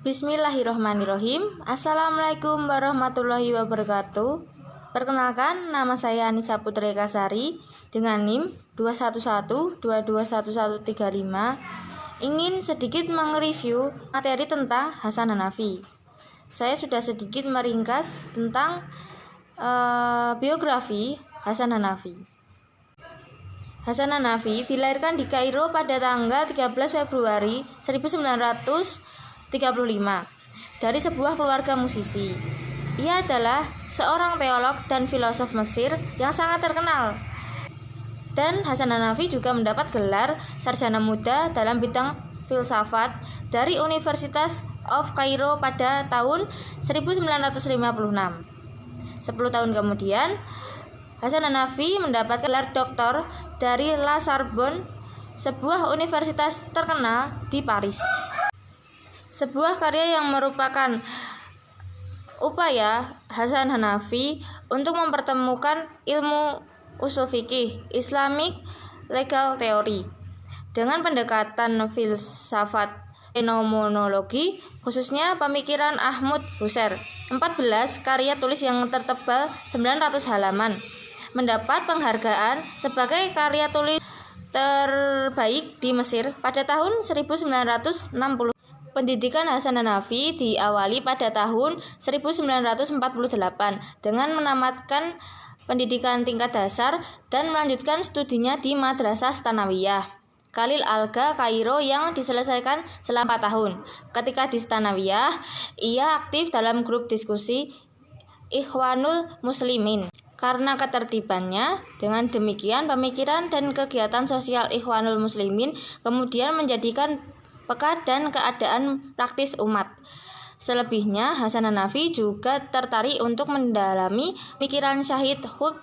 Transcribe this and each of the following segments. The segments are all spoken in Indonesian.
Bismillahirrahmanirrahim. Assalamualaikum warahmatullahi wabarakatuh. Perkenalkan, nama saya Anissa Putri Kasari dengan NIM 211221135. Ingin sedikit mereview materi tentang Hasan Hanafi. Saya sudah sedikit meringkas tentang biografi Hasan Hanafi. Hasan Hanafi dilahirkan di Kairo pada tanggal 13 Februari 1935 dari sebuah keluarga musisi. Ia adalah seorang teolog dan filosof Mesir yang sangat terkenal. Dan Hasan Hanafi juga mendapat gelar sarjana muda dalam bidang filsafat dari Universitas of Cairo pada tahun 1956. 10 tahun kemudian, Hasan Hanafi mendapat gelar doktor dari La Sorbonne, sebuah universitas terkenal di Paris. Sebuah karya yang merupakan upaya Hasan Hanafi untuk mempertemukan ilmu usul fikih, Islamic legal theory, dengan pendekatan filsafat fenomenologi, khususnya pemikiran Ahmad Husserl. 14 karya tulis yang tertebal 900 halaman mendapat penghargaan sebagai karya tulis terbaik di Mesir pada tahun 1960. Pendidikan Hasan Hanafi diawali pada tahun 1948 dengan menamatkan pendidikan tingkat dasar dan melanjutkan studinya di Madrasah Tsanawiyah Khalil Alga Kairo yang diselesaikan selama 4 tahun. Ketika di Tsanawiyah, ia aktif dalam grup diskusi Ikhwanul Muslimin. Karena ketertibannya, dengan demikian pemikiran dan kegiatan sosial Ikhwanul Muslimin kemudian menjadikan peka dan keadaan praktis umat. Selebihnya, Hasan Hanafi juga tertarik untuk mendalami pikiran Syahid Qutb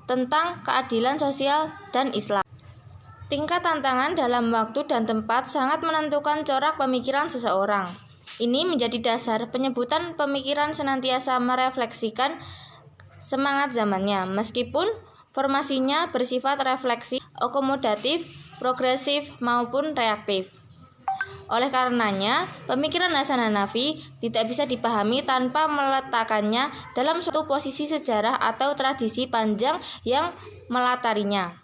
tentang keadilan sosial dan Islam. Tingkat tantangan dalam waktu dan tempat sangat menentukan corak pemikiran seseorang. Ini menjadi dasar penyebutan pemikiran senantiasa merefleksikan semangat zamannya, meskipun formasinya bersifat refleksi, akomodatif, progresif, maupun reaktif. Oleh karenanya, pemikiran Hasan Hanafi tidak bisa dipahami tanpa meletakkannya dalam suatu posisi sejarah atau tradisi panjang yang melatarinya.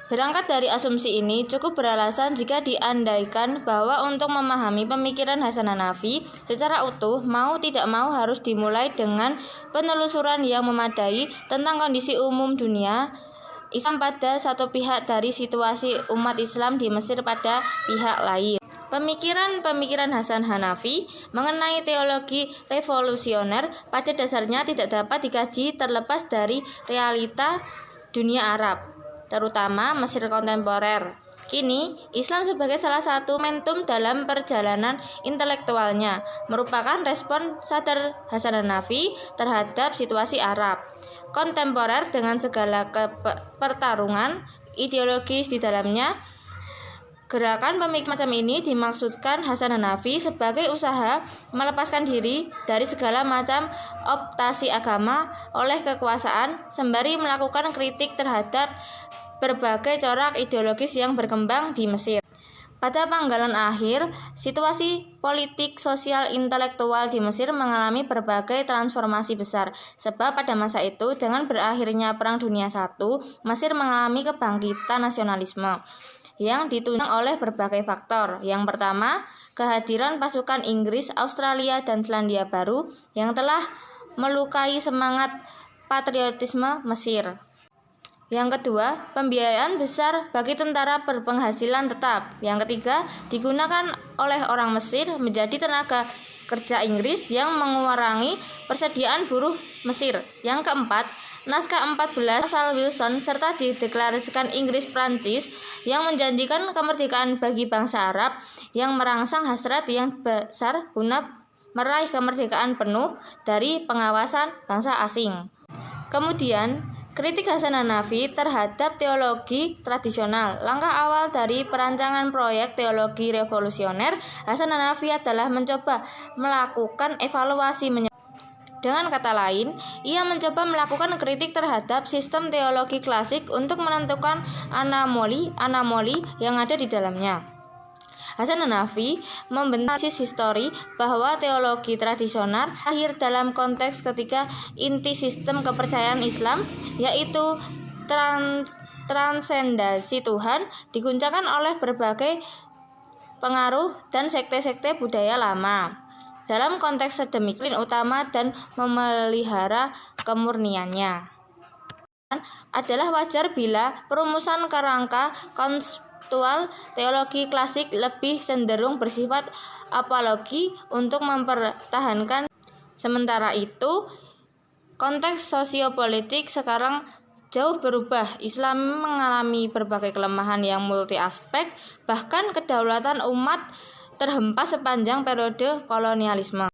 Berangkat dari asumsi ini, cukup beralasan jika diandaikan bahwa untuk memahami pemikiran Hasan Hanafi secara utuh, mau tidak mau harus dimulai dengan penelusuran yang memadai tentang kondisi umum dunia Islam pada satu pihak dari situasi umat Islam di Mesir pada pihak lain. Pemikiran Hasan Hanafi mengenai teologi revolusioner pada dasarnya tidak dapat dikaji terlepas dari realita dunia Arab, terutama Mesir kontemporer. Kini, Islam sebagai salah satu momentum dalam perjalanan intelektualnya merupakan respon sadar Hasan Hanafi terhadap situasi Arab kontemporer dengan segala pertarungan ideologis di dalamnya. Gerakan pemikiran macam ini dimaksudkan Hasan Hanafi sebagai usaha melepaskan diri dari segala macam optasi agama oleh kekuasaan sembari melakukan kritik terhadap berbagai corak ideologis yang berkembang di Mesir. Pada panggalan akhir, situasi politik, sosial, intelektual di Mesir mengalami berbagai transformasi besar. Sebab pada masa itu, dengan berakhirnya Perang Dunia I, Mesir mengalami kebangkitan nasionalisme yang ditunjang oleh berbagai faktor. Yang pertama, kehadiran pasukan Inggris, Australia, dan Selandia Baru yang telah melukai semangat patriotisme Mesir. Yang kedua, pembiayaan besar bagi tentara berpenghasilan tetap. Yang ketiga, digunakan oleh orang Mesir menjadi tenaga kerja Inggris yang mengurangi persediaan buruh Mesir. Yang keempat, naskah 14 asal Wilson serta dideklarasikan Inggris-Prancis yang menjanjikan kemerdekaan bagi bangsa Arab yang merangsang hasrat yang besar guna meraih kemerdekaan penuh dari pengawasan bangsa asing. Kemudian, kritik Hasan Hanafi terhadap teologi tradisional. Langkah awal dari perancangan proyek teologi revolusioner Hasan Hanafi adalah mencoba melakukan evaluasi. Dengan kata lain, ia mencoba melakukan kritik terhadap sistem teologi klasik untuk menentukan anomali yang ada di dalamnya. Hasan Hanafi membentang histori bahwa teologi tradisional lahir dalam konteks ketika inti sistem kepercayaan Islam, yaitu transendasi Tuhan, diguncangkan oleh berbagai pengaruh dan sekte-sekte budaya lama. Dalam konteks sedemikian utama dan memelihara kemurniannya adalah wajar bila perumusan kerangka konseptual teologi klasik lebih cenderung bersifat apologi untuk mempertahankan. Sementara itu, konteks sosiopolitik sekarang jauh berubah. Islam mengalami berbagai kelemahan yang multi aspek, bahkan kedaulatan umat terhempas sepanjang periode kolonialisme.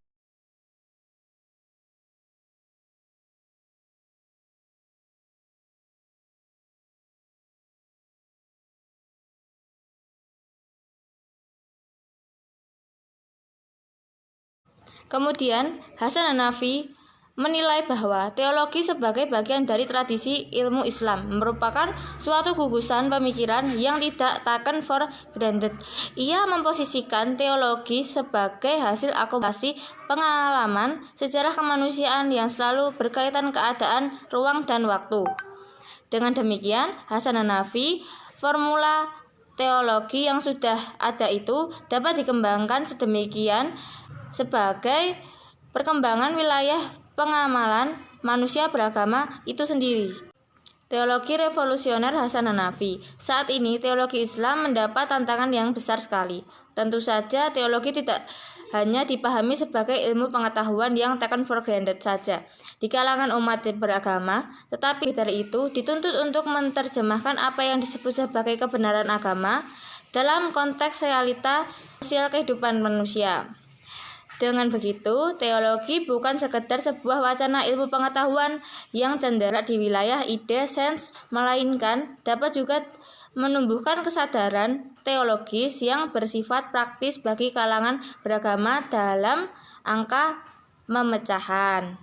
Kemudian, Hasan Hanafi menilai bahwa teologi sebagai bagian dari tradisi ilmu Islam merupakan suatu gugusan pemikiran yang tidak taken for granted. Ia memposisikan teologi sebagai hasil akumulasi pengalaman sejarah kemanusiaan yang selalu berkaitan keadaan, ruang, dan waktu. Dengan demikian, Hasan Hanafi formula teologi yang sudah ada itu dapat dikembangkan sedemikian sebagai perkembangan wilayah pengamalan manusia beragama itu sendiri. Teologi revolusioner Hasan Hanafi. Saat ini teologi Islam mendapat tantangan yang besar sekali. Tentu saja teologi tidak hanya dipahami sebagai ilmu pengetahuan yang taken for granted saja di kalangan umat beragama, tetapi dari itu dituntut untuk menerjemahkan apa yang disebut sebagai kebenaran agama dalam konteks realita sosial kehidupan manusia. Dengan begitu, teologi bukan sekedar sebuah wacana ilmu pengetahuan yang cenderak di wilayah ide sains, melainkan dapat juga menumbuhkan kesadaran teologis yang bersifat praktis bagi kalangan beragama dalam angka pemecahan.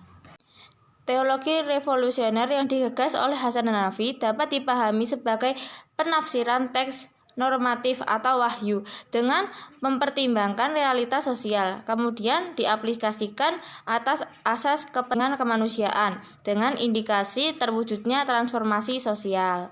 Teologi revolusioner yang digagas oleh Hasan Hanafi dapat dipahami sebagai penafsiran teks normatif atau wahyu dengan mempertimbangkan realitas sosial, kemudian diaplikasikan atas asas kepentingan kemanusiaan dengan indikasi terwujudnya transformasi sosial.